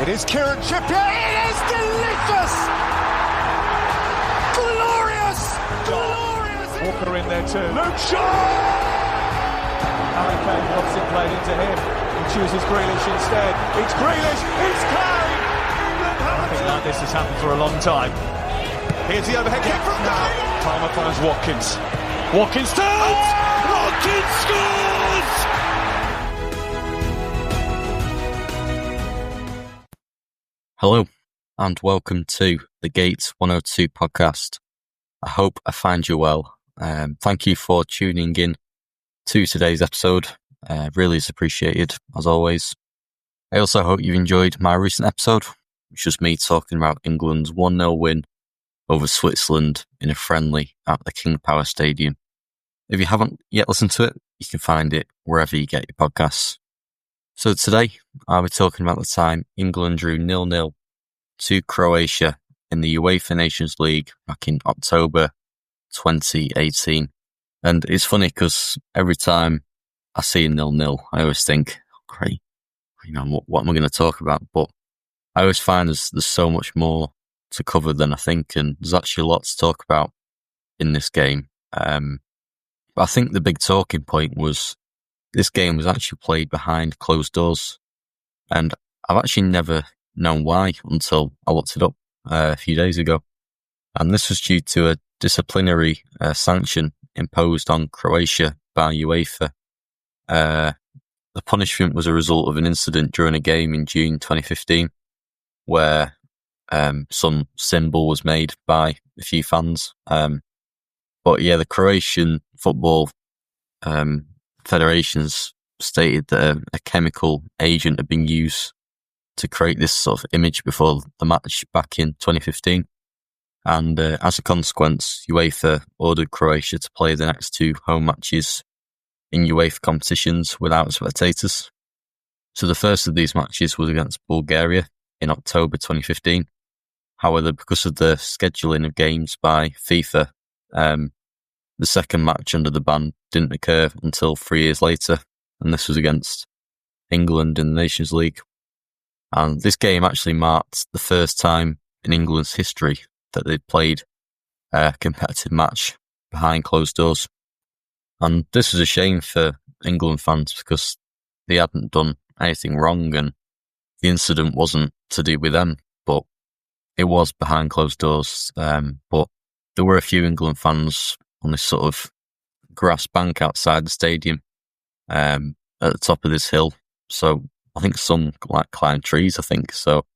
It is Kieran Trippier. It is delicious! Glorious! Glorious! Walker in there too. Luke Shaw! Harry Kane wants it played into him. He chooses Grealish instead. It's Grealish! It's Kane! I think like this has happened for a long time. Here's the overhead kick from Kane! Palmer finds Watkins. Watkins turns! Watkins scores! Hello, and welcome to the Gate 102 podcast. I hope I find you well. Thank you for tuning in to today's episode. Really is appreciated, as always. I also hope you've enjoyed my recent episode, which was me talking about England's 1-0 win over Switzerland in a friendly at the King Power Stadium. If you haven't yet listened to it, you can find it wherever you get your podcasts. So today, I'll be talking about the time England drew 0-0 to Croatia in the UEFA Nations League back in October 2018. And it's funny because every time I see a 0-0, I always think, oh, great, what am I going to talk about? But I always find there's so much more to cover than I think, and there's actually a lot to talk about in this game. But I think the big talking point was this game was actually played behind closed doors, and I've actually never known why until I looked it up a few days ago. And this was due to a disciplinary sanction imposed on Croatia by UEFA. The punishment was a result of an incident during a game in June 2015 where some symbol was made by a few fans. But yeah, the Croatian football federations stated that a chemical agent had been used to create this sort of image before the match back in 2015. And as a consequence, UEFA ordered Croatia to play the next two home matches in UEFA competitions without spectators. So the first of these matches was against Bulgaria in October 2015. However, because of the scheduling of games by FIFA, the second match under the ban didn't occur until 3 years later, and this was against England in the Nations League. And this game actually marked the first time in England's history that they'd played a competitive match behind closed doors. And this was a shame for England fans because they hadn't done anything wrong and the incident wasn't to do with them, but it was behind closed doors. But there were a few England fans on this sort of grass bank outside the stadium at the top of this hill. So I think some climbed trees, So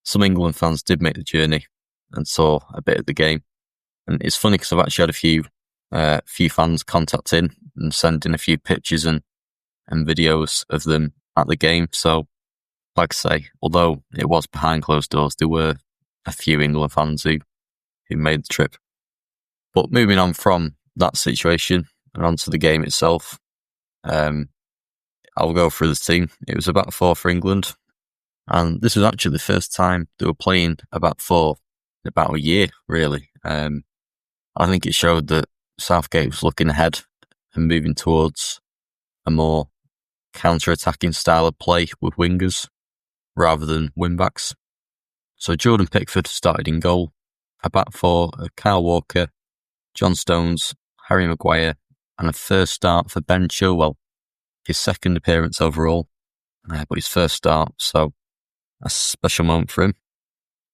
some England fans did make the journey and saw a bit of the game. And it's funny because I've actually had a few fans contact in and send in a few pictures and videos of them at the game. So like I say, although it was behind closed doors, there were a few England fans who made the trip. But moving on from that situation and onto the game itself, I'll go through the team. It was a back four for England, and this was actually the first time they were playing a back four in about a year, really. I think it showed that Southgate was looking ahead and moving towards a more counter-attacking style of play with wingers rather than wing-backs. So Jordan Pickford started in goal, a back four of Kyle Walker, John Stones, Harry Maguire, and a first start for Ben Chilwell. His second appearance overall, but his first start, so a special moment for him.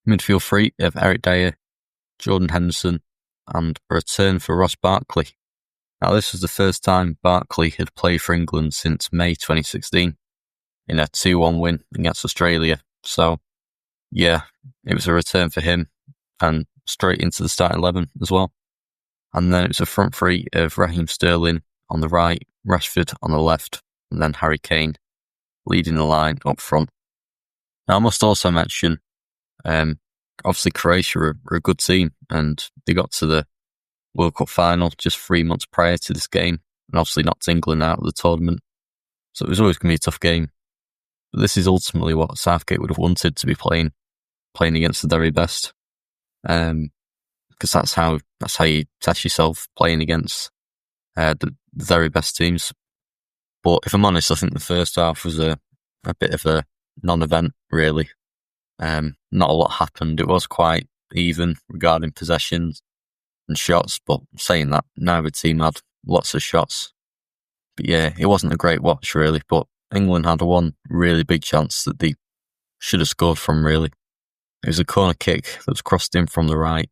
Midfield three of Eric Dyer, Jordan Henderson, and a return for Ross Barkley. Now this was the first time Barkley had played for England since May 2016 in a 2-1 win against Australia. So yeah, it was a return for him and straight into the starting 11 as well. And then it was a front three of Raheem Sterling on the right, Rashford on the left, and then Harry Kane leading the line up front. Now I must also mention, obviously Croatia are a good team and they got to the World Cup final just 3 months prior to this game and obviously knocked England out of the tournament. So it was always going to be a tough game. But this is ultimately what Southgate would have wanted to be playing against the very best. Because that's how you test yourself, playing against the very best teams. But if I'm honest, I think the first half was a a bit of a non-event, really. Not a lot happened. It was quite even regarding possessions and shots, but saying that, neither team had lots of shots. But yeah, it wasn't a great watch, really. But England had one really big chance that they should have scored from, really. It was a corner kick that was crossed in from the right,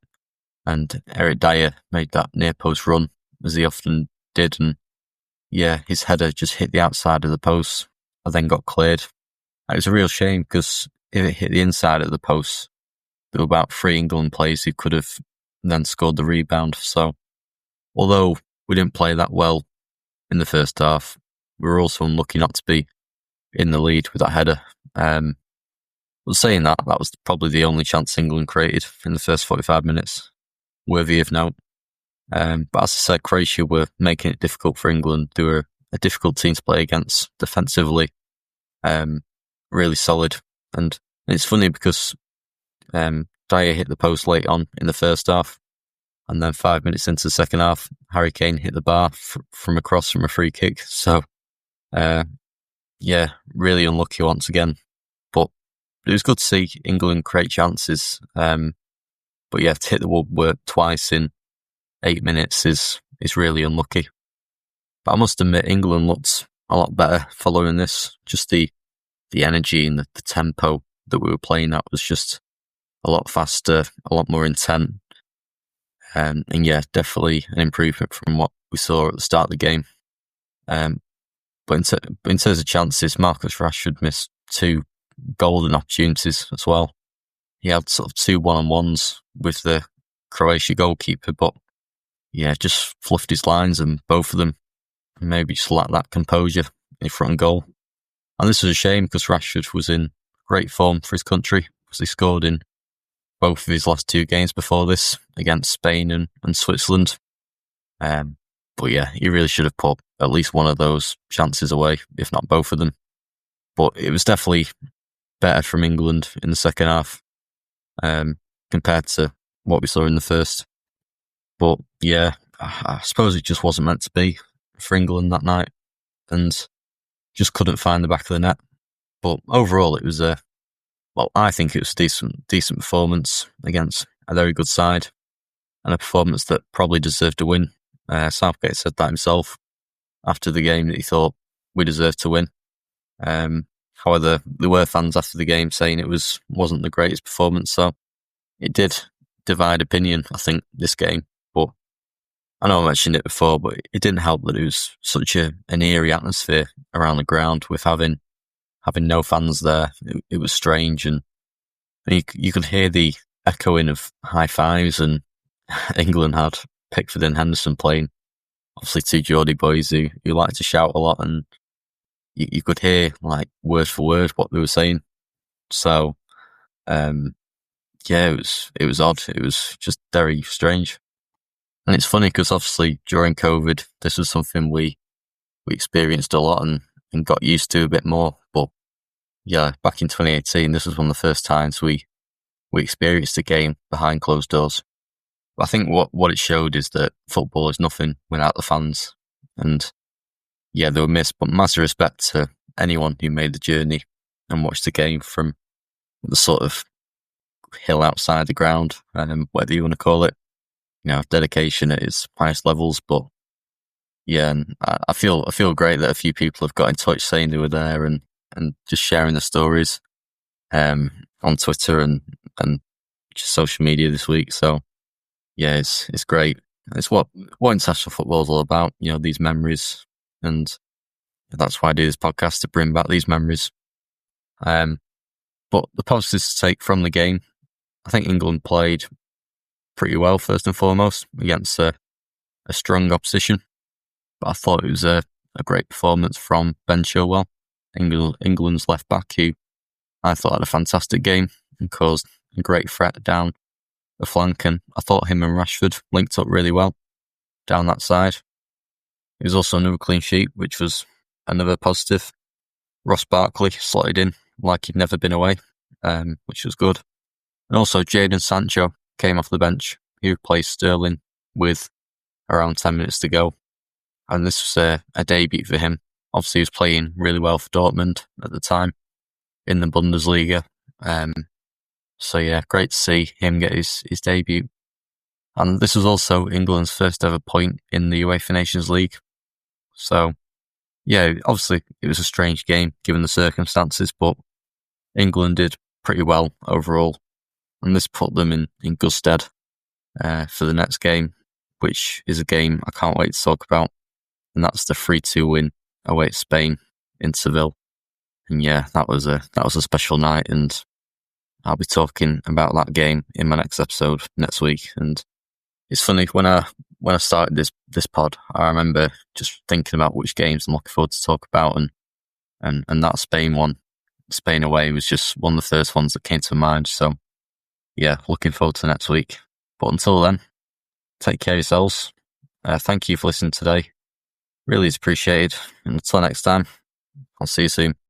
and Eric Dyer made that near post run, as he often did, and yeah, his header just hit the outside of the post and then got cleared. It was a real shame, because if it hit the inside of the post, there were about 3 England players who could have then scored the rebound. So, although we didn't play that well in the first half, we were also unlucky not to be in the lead with that header. But saying that, that was probably the only chance England created in the first 45 minutes, worthy of note. But as I said, Croatia were making it difficult for England. They were a difficult team to play against defensively, really solid. And it's funny because Dyer hit the post late on in the first half, and then 5 minutes into the second half, Harry Kane hit the bar from across from a free kick. So, yeah, really unlucky once again. But it was good to see England create chances. But yeah, to hit the woodwork twice in 8 minutes is really unlucky. But I must admit, England looked a lot better following this. Just the energy and the tempo that we were playing at was just a lot faster, a lot more intent. And yeah, definitely an improvement from what we saw at the start of the game. But in terms of chances, Marcus Rashford missed 2 golden opportunities as well. He had sort of 2 one-on-ones with the Croatia goalkeeper, but yeah, just fluffed his lines, and both of them maybe just lacked that composure in front of goal. And this was a shame, because Rashford was in great form for his country, because he scored in both of his last 2 games before this, against Spain and Switzerland. But yeah, he really should have put at least one of those chances away, if not both of them. But it was definitely better from England in the second half, compared to what we saw in the first. But yeah, I suppose it just wasn't meant to be for England that night, and just couldn't find the back of the net. But overall, it was I think it was decent performance against a very good side, and a performance that probably deserved to win. Southgate said that himself after the game, that he thought we deserved to win. However, there were fans after the game saying it wasn't the greatest performance, so it did divide opinion, I think, this game. But I know I mentioned it before, but it didn't help that it was such an eerie atmosphere around the ground with having no fans there. It was strange, and you could hear the echoing of high fives, and England had Pickford and Henderson playing, obviously 2 Geordie boys who like to shout a lot, and you could hear like word for word what they were saying. So, yeah, it was odd. It was just very strange. And it's funny because obviously during COVID, this was something we experienced a lot and got used to a bit more. But yeah, back in 2018, this was one of the first times we experienced a game behind closed doors. But I think what it showed is that football is nothing without the fans. And yeah, they were missed, but massive respect to anyone who made the journey and watched the game from the sort of hill outside the ground, whatever you want to call it. Dedication at its highest levels. But yeah, and I feel great that a few people have got in touch saying they were there and just sharing the stories on Twitter and just social media this week. So yeah, it's great. It's what international football is all about. These memories, and that's why I do this podcast, to bring back these memories. But the positives to take from the game, I think England played pretty well, first and foremost, against a strong opposition. But I thought it was a great performance from Ben Chilwell, England's left back, who I thought had a fantastic game and caused a great threat down the flank. And I thought him and Rashford linked up really well down that side. It was also another clean sheet, which was another positive. Ross Barkley slotted in like he'd never been away, which was good. And also Jadon Sancho came off the bench. He replaced Sterling with around 10 minutes to go. And this was a debut for him. Obviously, he was playing really well for Dortmund at the time. in the Bundesliga. So yeah, great to see him get his debut. And this was also England's first ever point in the UEFA Nations League. So yeah, obviously it was a strange game given the circumstances, but England did pretty well overall. And this put them in good stead for the next game, which is a game I can't wait to talk about. And that's the 3-2 win away at Spain in Seville. And yeah, that was a special night, and I'll be talking about that game in my next episode next week. And it's funny, when I started this pod, I remember just thinking about which games I'm looking forward to talk about, and that Spain away was just one of the first ones that came to mind. So yeah, looking forward to next week. But until then, take care of yourselves. Thank you for listening today. Really is appreciated. And until next time, I'll see you soon.